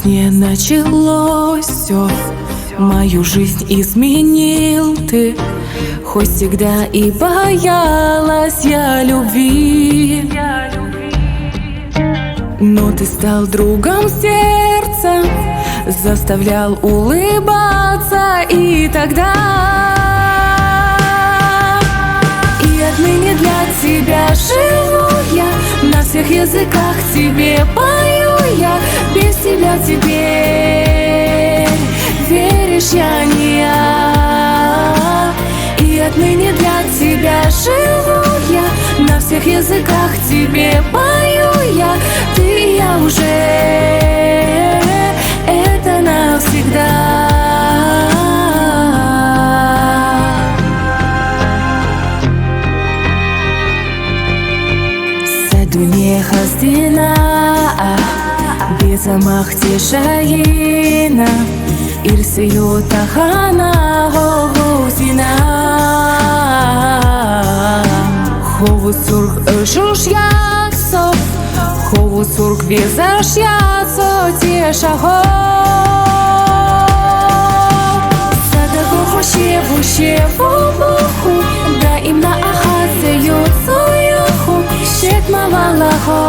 весне началось все, мою жизнь изменил ты. Хоть всегда и боялась я любви, но ты стал другом сердца, заставлял улыбаться. И тогда и отныне для тебя живу я, на всех языках тебе пою я. Без тебя теперь, веришь, я не я. И отныне для тебя живу я, на всех языках тебе пою я. Ты и я уже, это навсегда. Дуне хаздина, безамах тешаина, ирсию тахана гогузина. Хову сург öшуш яцо, хову сург везаш яцо тешаго. Садаго хошеву шеву буху, да им на ахасе юцо юху. Шек мавалахо,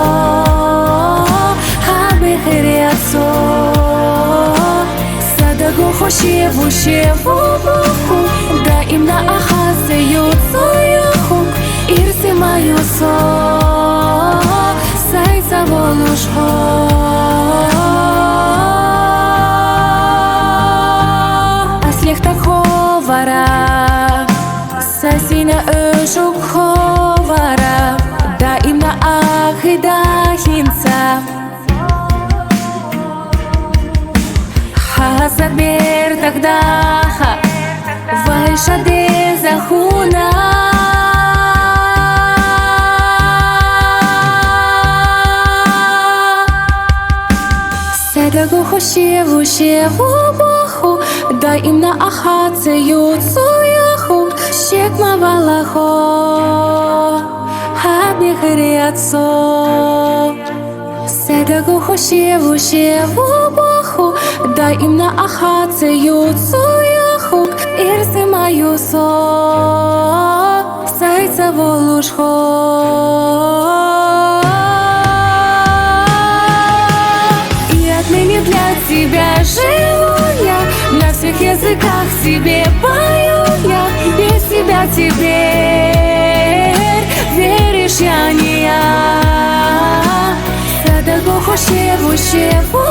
хабехериацо. Садаго хошеву шеву буху, да им на ахасе юцо юху. Ирси маюсо, сайца волушхо. Аслех так ховара, сасина öшук ховара. Да им на ахида хинца, хасабер тогда вайша де захуна. Седаго хошеву шеву боху, да им на ахаце юцу яху. Шек мавалахо, хабехериацо. Седаго хошеву шеву боху, да им на ахаце юцу яху. Ирсе маюсо, сайца волушхо. И отныне для тебя живу я, на всех языках тебе пою я. Без тебя теперь, веришь, я не я. Садаго хошеву шеву